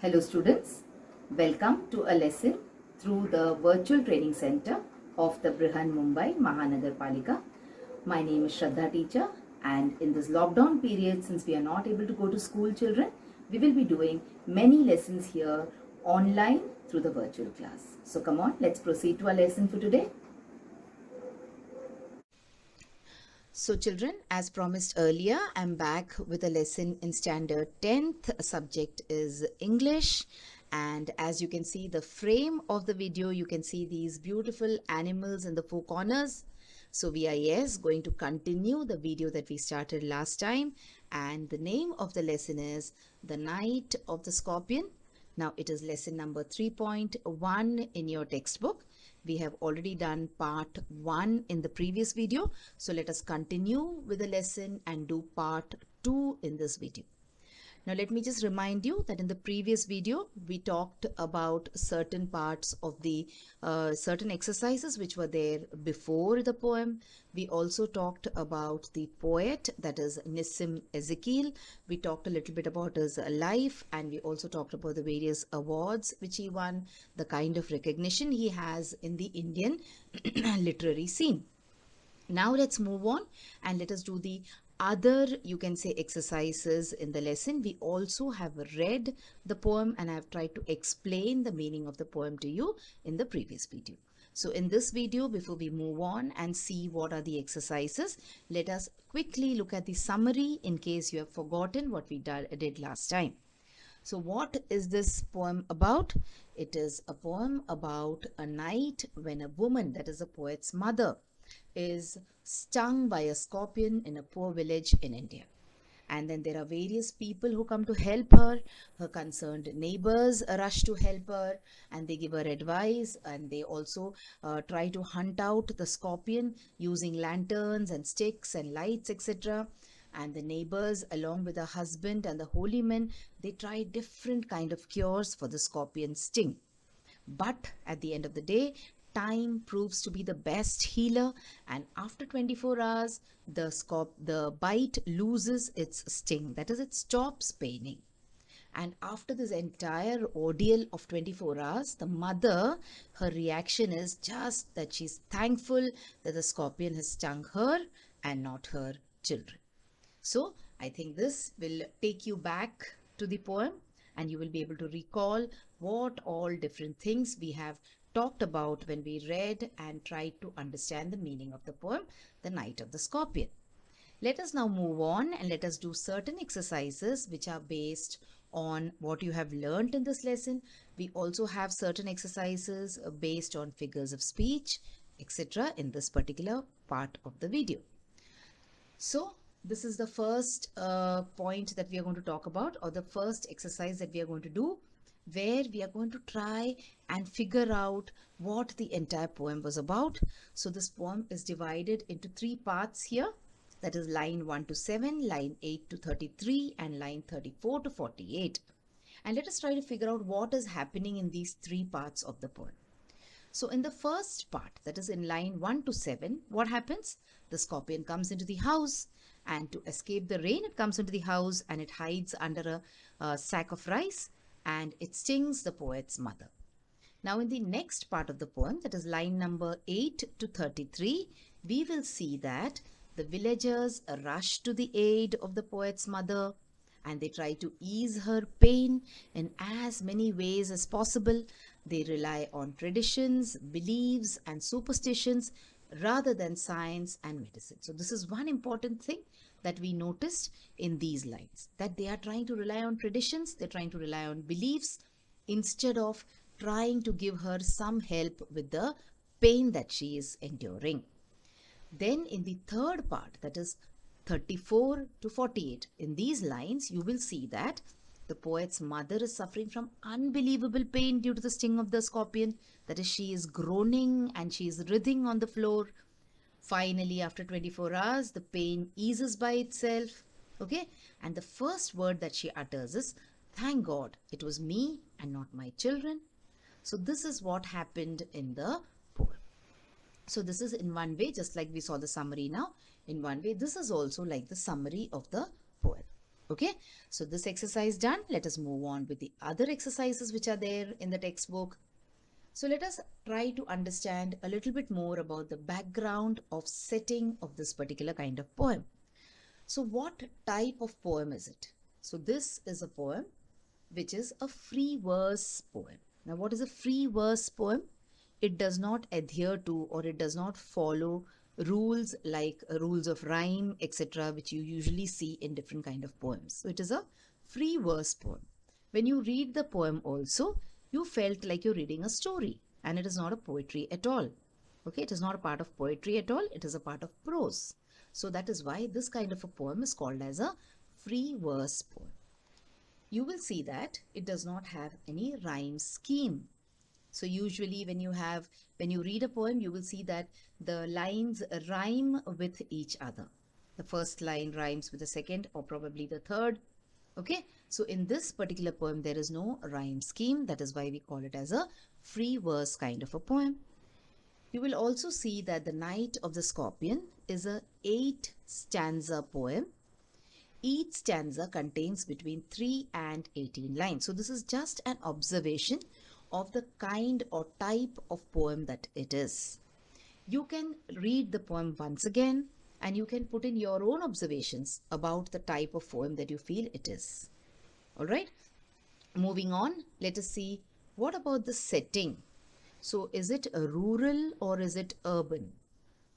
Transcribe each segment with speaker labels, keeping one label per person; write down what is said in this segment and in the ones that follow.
Speaker 1: Hello students, welcome to a lesson through the virtual training center of the Brihan Mumbai Mahanagar Palika. My name is Shraddha teacher, and in this lockdown period, since we are not able to go to school, children, we will be doing many lessons here online through the virtual class. So come on, let's proceed to our lesson for today. So children, as promised earlier, I'm back with a lesson in standard 10th. Subject is English, and as you can see the frame of the video, you can see these beautiful animals in the four corners. So we are going to continue the video that we started last time, and the name of the lesson is The Night of the Scorpion. Now it is lesson number 3.1 in your textbook. We have already done part 1 in the previous video. So let us continue with the lesson and do part 2 in this video. Now let me just remind you that in the previous video, we talked about certain parts of the certain exercises which were there before the poem. We also talked about the poet, that is Nissim Ezekiel. We talked a little bit about his life, and we also talked about the various awards which he won, the kind of recognition he has in the Indian literary scene. Now let's move on and let us do the other, you can say, exercises in the lesson. We also have read the poem and I have tried to explain the meaning of the poem to you in the previous video. So in this video, before we move on and see what are the exercises, let us quickly look at the summary in case you have forgotten what we did last time. So what is this poem about? It is a poem about a night when a woman, that is a poet's mother, is stung by a scorpion in a poor village in India. And then there are various people who come to help her. Her concerned neighbors rush to help her and they give her advice, and they also try to hunt out the scorpion using lanterns and sticks and lights, etc. And the neighbors, along with her husband and the holy men, they try different kind of cures for the scorpion sting. But at the end of the day, time proves to be the best healer, and after 24 hours, the bite loses its sting. That is, it stops paining. And after this entire ordeal of 24 hours, the mother, her reaction is just that she's thankful that the scorpion has stung her and not her children. So I think this will take you back to the poem and you will be able to recall what all different things we have talked about when we read and tried to understand the meaning of the poem, The Night of the Scorpion. Let us now move on and let us do certain exercises which are based on what you have learned in this lesson. We also have certain exercises based on figures of speech, etc. in this particular part of the video. So this is the first point that we are going to talk about, or the first exercise that we are going to do, where we are going to try and figure out what the entire poem was about. So this poem is divided into 3 parts here. That is line 1 to 7, line 8 to 33, and line 34 to 48. And let us try to figure out what is happening in these 3 parts of the poem. So in the first part, that is in line 1 to 7, what happens? The scorpion comes into the house, and to escape the rain, it comes into the house and it hides under a sack of rice, and it stings the poet's mother. Now in the next part of the poem, that is line number 8 to 33, we will see that the villagers rush to the aid of the poet's mother and they try to ease her pain in as many ways as possible. They rely on traditions, beliefs, and superstitions rather than science and medicine. So this is one important thing that we noticed in these lines, that they are trying to rely on traditions, they're trying to rely on beliefs instead of trying to give her some help with the pain that she is enduring. Then in the third part, that is 34 to 48, in these lines you will see that the poet's mother is suffering from unbelievable pain due to the sting of the scorpion. That is, she is groaning and she is writhing on the floor. Finally, after 24 hours, the pain eases by itself. Okay, and the first word that she utters is, "Thank God, it was me and not my children." So this is what happened in the poem. So this is in one way, just like we saw the summary now, in one way, this is also like the summary of the poem. Okay, so this exercise done, let us move on with the other exercises which are there in the textbook. So let us try to understand a little bit more about the background of setting of this particular kind of poem. So what type of poem is it? So this is a poem which is a free verse poem. Now what is a free verse poem? It does not adhere to or it does not follow rules like rules of rhyme, etc., which you usually see in different kind of poems. So it is a free verse poem. When you read the poem also, you felt like you're reading a story, and it is not a poetry at all. Okay, it is not a part of poetry at all, it is a part of prose. So that is why this kind of a poem is called as a free verse poem. You will see that it does not have any rhyme scheme. So usually when you read a poem, you will see that the lines rhyme with each other. The first line rhymes with the second or probably the third. Okay, so in this particular poem, there is no rhyme scheme. That is why we call it as a free verse kind of a poem. You will also see that The Night of the Scorpion is a 8 stanza poem. Each stanza contains between 3 and 18 lines. So this is just an observation of the kind or type of poem that it is. You can read the poem once again and you can put in your own observations about the type of poem that you feel it is. All right. Moving on, let us see what about the setting. So is it a rural or is it urban?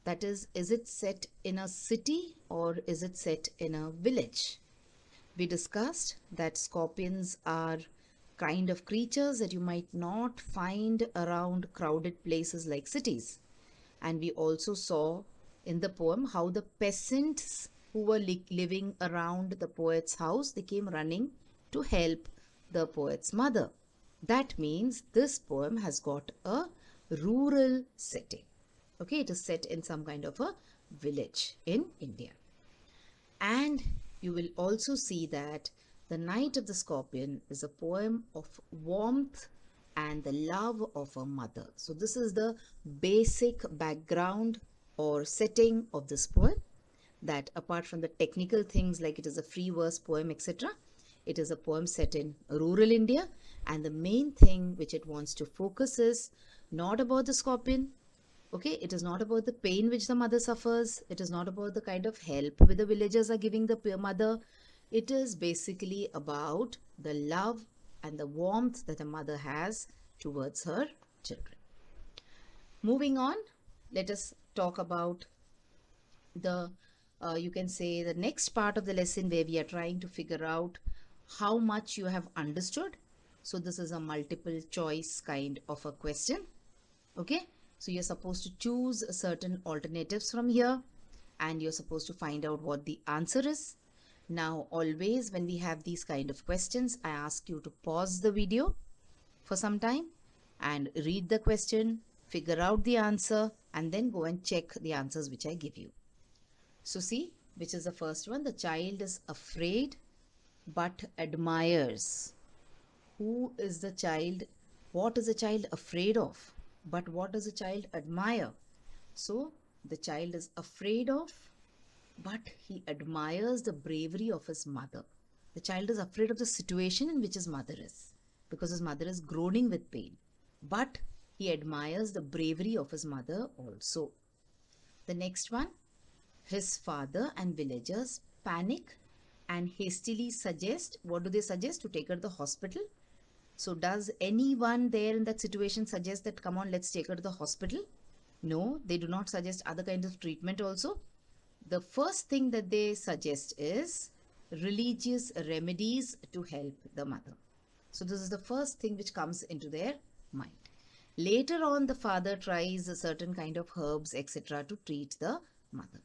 Speaker 1: That is it set in a city or is it set in a village? We discussed that scorpions are kind of creatures that you might not find around crowded places like cities. And we also saw in the poem how the peasants who were living around the poet's house, they came running to help the poet's mother. That means this poem has got a rural setting. Okay, it is set in some kind of a village in India. And you will also see that The Night of the Scorpion is a poem of warmth and the love of a mother. So this is the basic background or setting of this poem, that apart from the technical things like it is a free verse poem, etc., it is a poem set in rural India, and the main thing which it wants to focus is not about the scorpion. Okay, it is not about the pain which the mother suffers. It is not about the kind of help which the villagers are giving the mother. It is basically about the love and the warmth that a mother has towards her children. Moving on, let us talk about the you can say the next part of the lesson, where we are trying to figure out how much you have understood. So this is a multiple choice kind of a question. Okay, so you're supposed to choose certain alternatives from here and you're supposed to find out what the answer is. Now always when we have these kind of questions, I ask you to pause the video for some time and read the question, figure out the answer, and then go and check the answers which I give you. So see, which is the first one? The child is afraid but admires. Who is the child? What is the child afraid of? But what does the child admire? So the child is afraid of, but he admires the bravery of his mother. The child is afraid of the situation in which his mother is, because his mother is groaning with pain. But he admires the bravery of his mother also. The next one, his father and villagers panic and hastily suggest, what do they suggest? To take her to the hospital. So does anyone there in that situation suggest that, come on, let's take her to the hospital? No, they do not suggest other kinds of treatment also. The first thing that they suggest is religious remedies to help the mother. So this is the first thing which comes into their mind. Later on, the father tries a certain kind of herbs, etc., to treat the mother.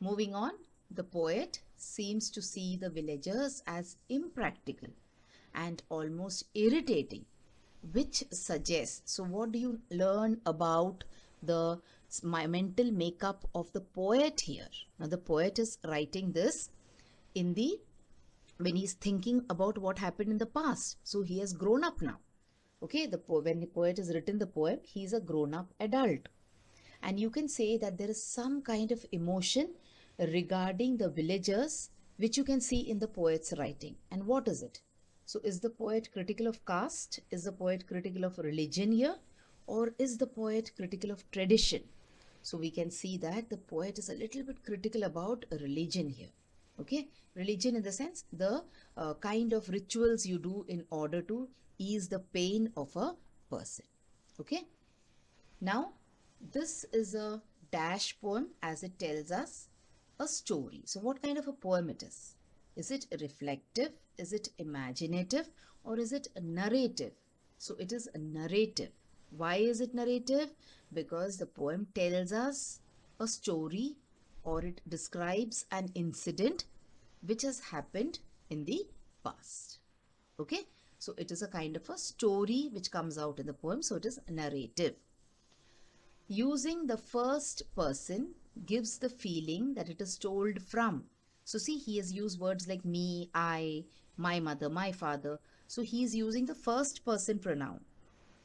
Speaker 1: Moving on, the poet seems to see the villagers as impractical and almost irritating, which suggests, so what do you learn about the mental makeup of the poet here? Now the poet is writing this in the when he's thinking about what happened in the past. So he has grown up now. Okay, when the poet has written the poem, he's a grown up adult. And you can say that there is some kind of emotion regarding the villagers which you can see in the poet's writing. And what is it? So is the poet critical of caste? Is the poet critical of religion here? Or is the poet critical of tradition? So we can see that the poet is a little bit critical about religion here. Okay, religion in the sense the kind of rituals you do in order to ease the pain of a person. Okay, now this is a dash poem as it tells us a story. So what kind of a poem it is? Is it reflective? Is it imaginative? Or is it a narrative? So it is a narrative. Why is it narrative? Because the poem tells us a story, or it describes an incident which has happened in the past. Okay, so it is a kind of a story which comes out in the poem, so it is narrative. Using the first person gives the feeling that it is told from. So see, he has used words like me, I, my mother, my father. So he is using the first person pronoun.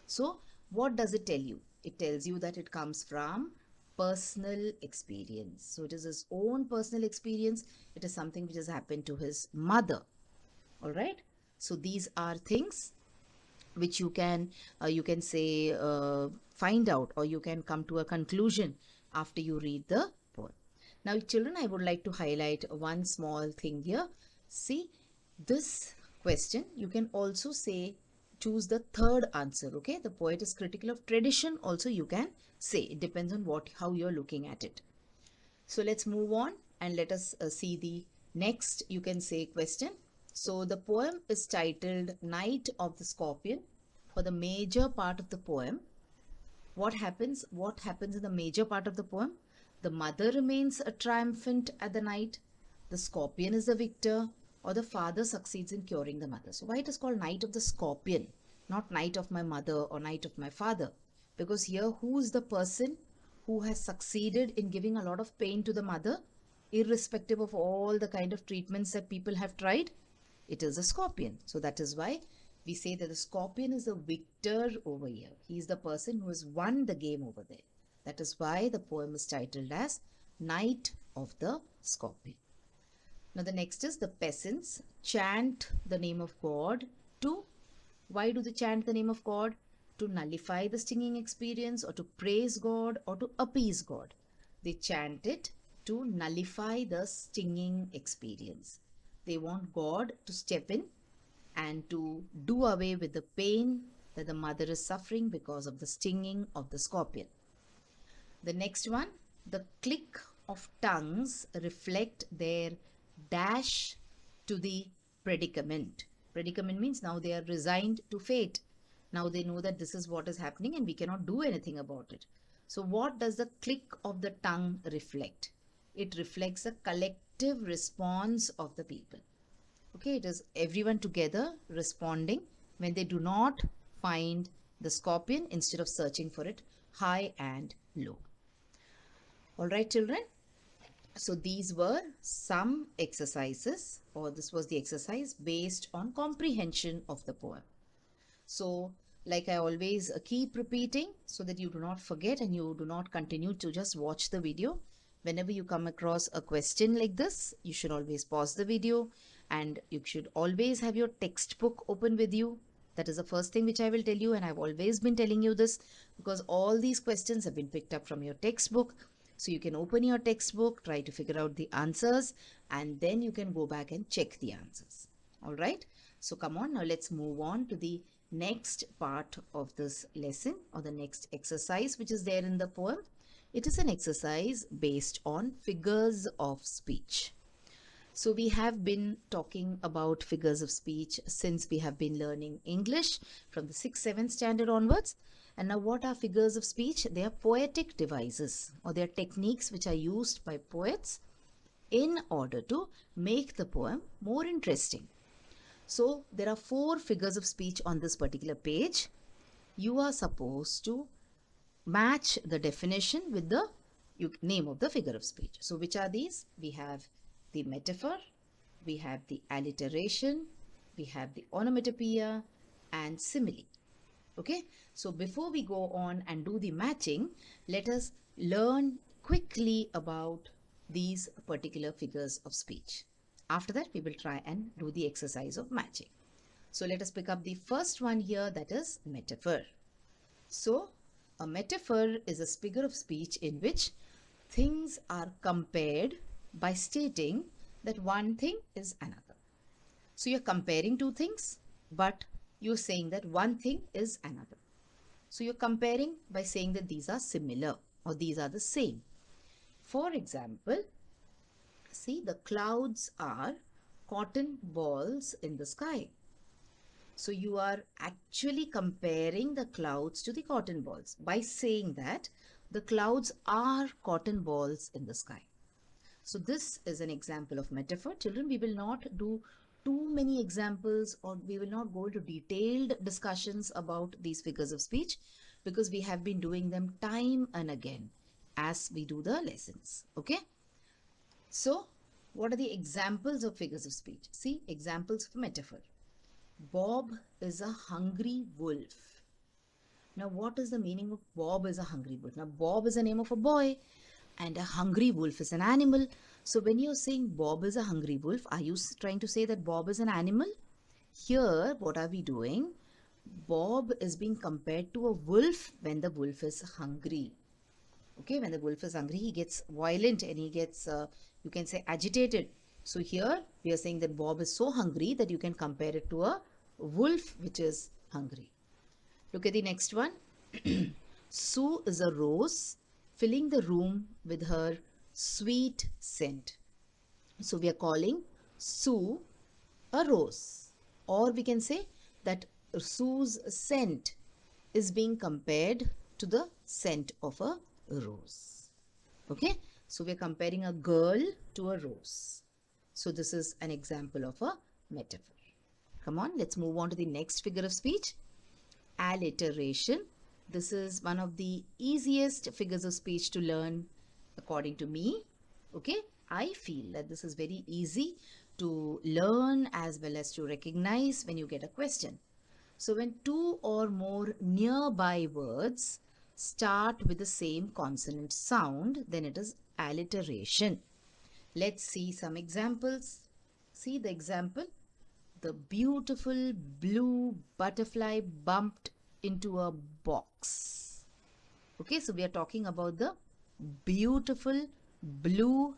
Speaker 1: So what does it tell you? It tells you that it comes from personal experience. So it is his own personal experience. It is something which has happened to his mother. All right. So these are things which you can say find out, or you can come to a conclusion after you read the poem. Now children, I would like to highlight one small thing here. See, this question you can also say choose the third answer. Okay, the poet is critical of tradition also, you can say. It depends on what how you're looking at it. So let's move on and let us see the next, you can say, question. So the poem is titled Night of the Scorpion. For the major part of the poem, what happens? What happens in the major part of the poem? The mother remains triumphant at the night. The scorpion is the victor, or the father succeeds in curing the mother. So why it is called Night of the Scorpion, not Night of my mother or Night of my father? Because here, who is the person who has succeeded in giving a lot of pain to the mother, irrespective of all the kind of treatments that people have tried? It is a scorpion. So that is why we say that the scorpion is the victor over here. He is the person who has won the game over there. That is why the poem is titled as Night of the Scorpion. Now the next is the peasants chant the name of God to, why do they chant the name of God? To nullify the stinging experience, or to praise God, or to appease God. They chant it to nullify the stinging experience. They want God to step in and to do away with the pain that the mother is suffering because of the stinging of the scorpion. The next one, the click of tongues reflect their dash to the predicament. Predicament means now they are resigned to fate. Now they know that this is what is happening and we cannot do anything about it. So what does the click of the tongue reflect? It reflects a collective response of the people. Okay, it is everyone together responding when they do not find the scorpion, instead of searching for it high and low. All right, children. So these were some exercises, or this was the exercise based on comprehension of the poem. So like I always keep repeating so that you do not forget and you do not continue to just watch the video. Whenever you come across a question like this, you should always pause the video, and you should always have your textbook open with you. That is the first thing which I will tell you, and I've always been telling you this because all these questions have been picked up from your textbook. So you can open your textbook, try to figure out the answers, and then you can go back and check the answers. All right. So come on, now let's move on to the next part of this lesson, or the next exercise which is there in the poem. It is an exercise based on figures of speech. So we have been talking about figures of speech since we have been learning English from the 6th, 7th standard onwards. And now what are figures of speech? They are poetic devices, or they are techniques which are used by poets in order to make the poem more interesting. So there are 4 figures of speech on this particular page. You are supposed to match the definition with the name of the figure of speech. So which are these? We have the metaphor, we have the alliteration, we have the onomatopoeia and simile. Okay, so before we go on and do the matching, let us learn quickly about these particular figures of speech. After that, we will try and do the exercise of matching. So let us pick up the first one here, that is metaphor. So a metaphor is a figure of speech in which things are compared by stating that one thing is another. So you're comparing two things, but you're saying that one thing is another. So you're comparing by saying that these are similar or these are the same. For example, see, the clouds are cotton balls in the sky. So you are actually comparing the clouds to the cotton balls by saying that the clouds are cotton balls in the sky. So this is an example of metaphor. Children, we will not do too many examples, or we will not go into detailed discussions about these figures of speech, because we have been doing them time and again as we do the lessons. Okay. So what are the examples of figures of speech? See, examples of metaphor. Bob is a hungry wolf. Now, what is the meaning of Bob is a hungry wolf? Now, Bob is the name of a boy and a hungry wolf is an animal. So, when you're saying Bob is a hungry wolf, are you trying to say that Bob is an animal? Here, what are we doing? Bob is being compared to a wolf when the wolf is hungry. Okay, when the wolf is hungry, he gets violent and he gets, you can say, agitated. So here we are saying that Bob is so hungry that you can compare it to a wolf which is hungry. Look at the next one. Sue is a rose filling the room with her sweet scent. So we are calling Sue a rose, or we can say that Sue's scent is being compared to the scent of a rose. Okay, so we are comparing a girl to a rose. So this is an example of a metaphor. Come on, let's move on to the next figure of speech. Alliteration. This is one of the easiest figures of speech to learn according to me. Okay, I feel that this is very easy to learn as well as to recognize when you get a question. So when two or more nearby words start with the same consonant sound, then it is alliteration. Let's see some examples. See the example. The beautiful blue butterfly bumped into a box. Okay, so we are talking about the beautiful blue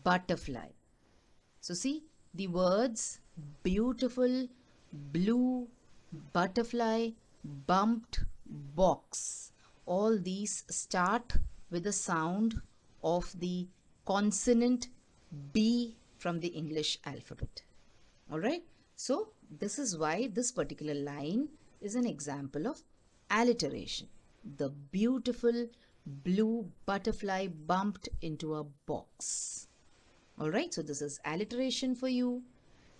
Speaker 1: butterfly. So see, the words beautiful blue butterfly bumped box, all these start with the sound of the consonant B from the English alphabet. All right. So this is why this particular line is an example of alliteration. The beautiful blue butterfly bumped into a box. All right. So this is alliteration for you.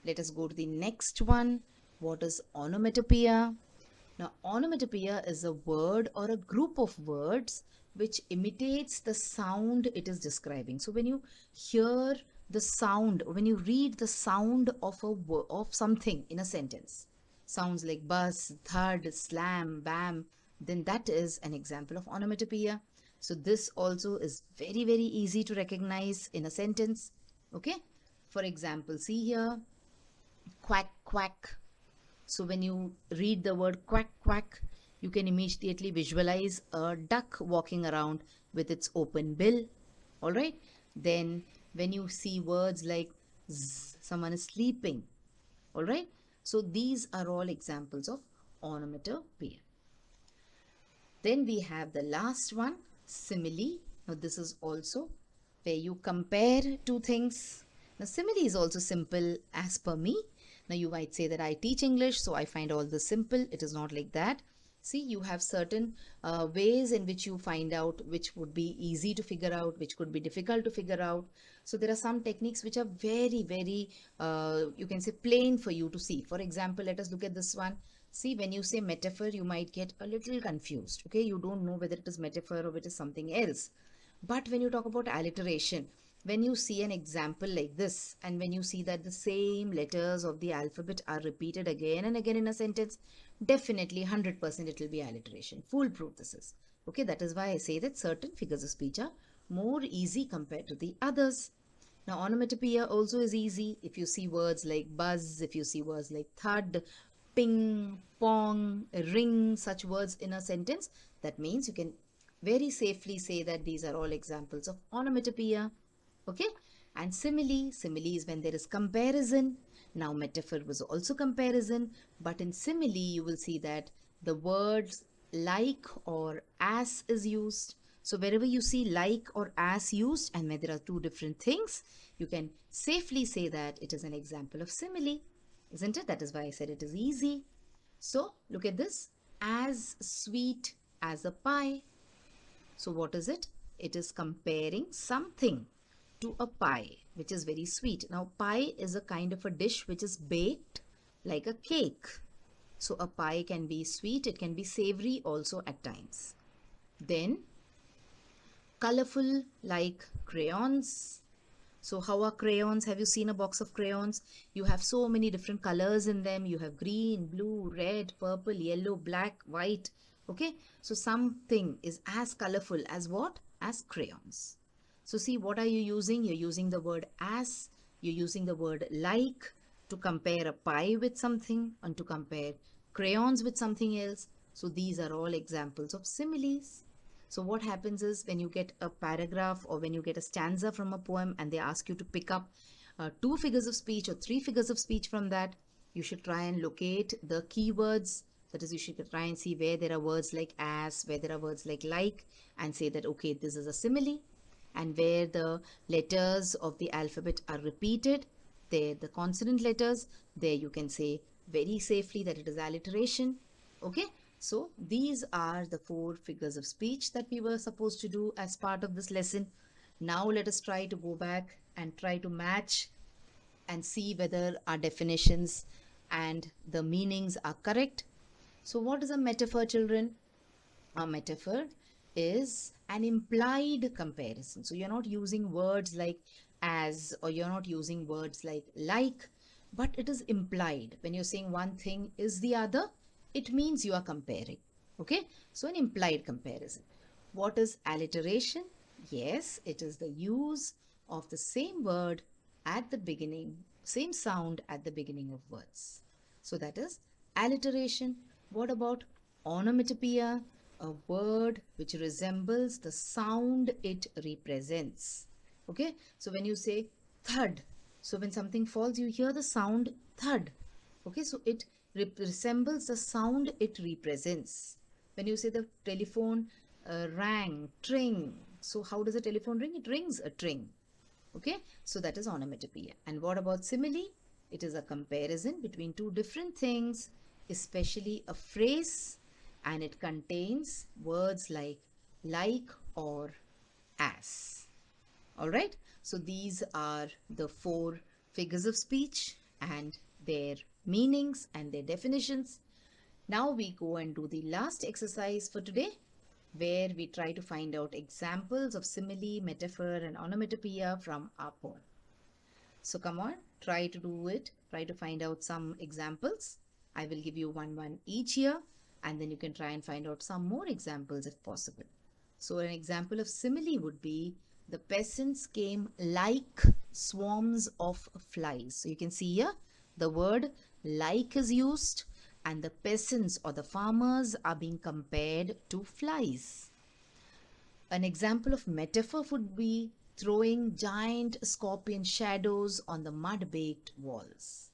Speaker 1: Let us go to the next one. What is onomatopoeia? Now, onomatopoeia is a word or a group of words which imitates the sound it is describing. So when you hear the sound, when you read the sound of of something in a sentence, sounds like bus, thud, slam, bam, then that is an example of onomatopoeia. So this also is very, very easy to recognize in a sentence. Okay. For example, see here, quack, quack. So when you read the word quack, quack, you can immediately visualize a duck walking around with its open bill. All right. Then when you see words like zzz, someone is sleeping. All right. So these are all examples of onomatopoeia. Then we have the last one, simile. Now this is also where you compare two things. Now simile is also simple as per me. Now you might say that I teach English, so I find all this simple. It is not like that. See, you have certain ways in which you find out which would be easy to figure out, which could be difficult to figure out. So there are some techniques which are very, very, you can say plain for you to see. For example, let us look at this one. See, when you say metaphor, you might get a little confused. Okay, you don't know whether it is metaphor or it is something else. But when you talk about alliteration, when you see an example like this, and when you see that the same letters of the alphabet are repeated again and again in a sentence, definitely 100% it will be alliteration. Foolproof this is. Okay, that is why I say that certain figures of speech are more easy compared to the others. Now, onomatopoeia also is easy. If you see words like buzz, if you see words like thud, ping, pong, ring, such words in a sentence, that means you can very safely say that these are all examples of onomatopoeia. Okay? And simile is when there is comparison. Now, metaphor was also comparison, but in simile, you will see that the words like or as is used. So wherever you see like or as used and where there are two different things, you can safely say that it is an example of simile, isn't it? That is why I said it is easy. So look at this. As sweet as a pie. So what is it? It is comparing something to a pie, which is very sweet. Now, pie is a kind of a dish which is baked like a cake. So a pie can be sweet, it can be savory also at times. Then colorful like crayons. So how are crayons? Have you seen a box of crayons? You have so many different colors in them. You have green, blue, red, purple, yellow, black, white. Okay. So something is as colorful as what? As crayons. So see, what are you using? You're using the word as. You're using the word like to compare a pie with something and to compare crayons with something else. So these are all examples of similes. So what happens is when you get a paragraph or when you get a stanza from a poem and they ask you to pick up two figures of speech or three figures of speech from that, you should try and locate the keywords. That is, you should try and see where there are words like as, where there are words like, and say that, okay, this is a simile. And where the letters of the alphabet are repeated, there the consonant letters, there you can say very safely that it is alliteration. Okay, so these are the four figures of speech that we were supposed to do as part of this lesson. Now let us try to go back and try to match and see whether our definitions and the meanings are correct. So what is a metaphor, children? A metaphor is an implied comparison. So you're not using words like as or you're not using words like, but it is implied. When you're saying one thing is the other, it means you are comparing. Okay, so an implied comparison. What is alliteration? Yes, it is the use of the same word at the beginning, same sound at the beginning of words. So that is alliteration. What about onomatopoeia? A word which resembles the sound it represents. Okay, so when you say thud, so when something falls, you hear the sound thud. Okay, so it resembles the sound it represents. When you say the telephone rang, tring, so how does a telephone ring? It rings a tring. Okay, so that is onomatopoeia. And what about simile? It is a comparison between two different things, especially a phrase, and it contains words like or as. All right, so these are the four figures of speech and their meanings and their definitions. Now we go and do the last exercise for today, where we try to find out examples of simile, metaphor, and onomatopoeia from our poem. So come on, try to do it. Try to find out some examples. I will give you one each here, and then you can try and find out some more examples if possible. So an example of simile would be the peasants came like swarms of flies. So you can see here the word like is used and the peasants or the farmers are being compared to flies. An example of metaphor would be throwing giant scorpion shadows on the mud-baked walls.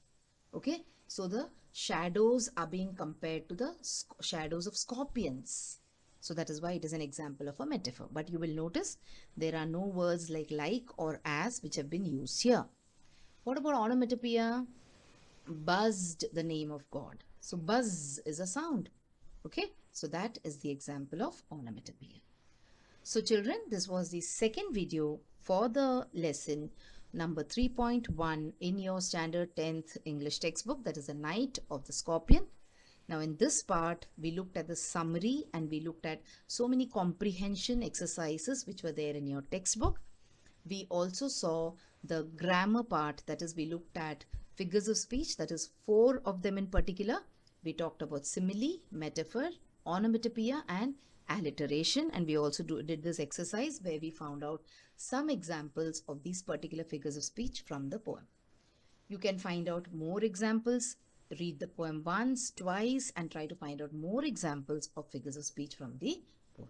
Speaker 1: Okay, so the shadows are being compared to the shadows of scorpions. So that is why it is an example of a metaphor. But you will notice there are no words like or as which have been used here. What about onomatopoeia? Buzzed the name of God. So buzz is a sound. Okay, so that is the example of onomatopoeia. So children, this was the second video for the lesson number 3.1 in your standard 10th English textbook, that is the Night of the Scorpion. Now in this part, we looked at the summary and we looked at so many comprehension exercises which were there in your textbook. We also saw the grammar part, that is we looked at figures of speech, that is 4 of them in particular. We talked about simile, metaphor, onomatopoeia and alliteration, and we also did this exercise where we found out some examples of these particular figures of speech from the poem. You can find out more examples, read the poem once, twice, and try to find out more examples of figures of speech from the poem.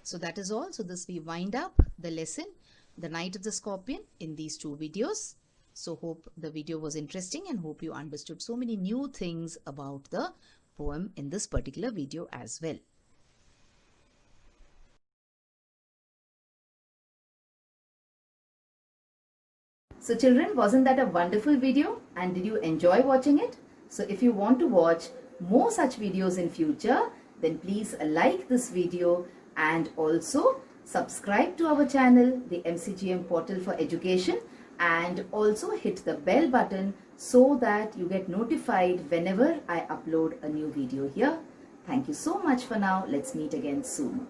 Speaker 1: So that is all. So this we wind up the lesson, The Night of the Scorpion, in these two videos. So hope the video was interesting and hope you understood so many new things about the poem in this particular video as well. So children, wasn't that a wonderful video? And did you enjoy watching it? So if you want to watch more such videos in future, then please like this video and also subscribe to our channel, the MCGM Portal for Education, and also hit the bell button so that you get notified whenever I upload a new video here. Thank you so much for now. Let's meet again soon.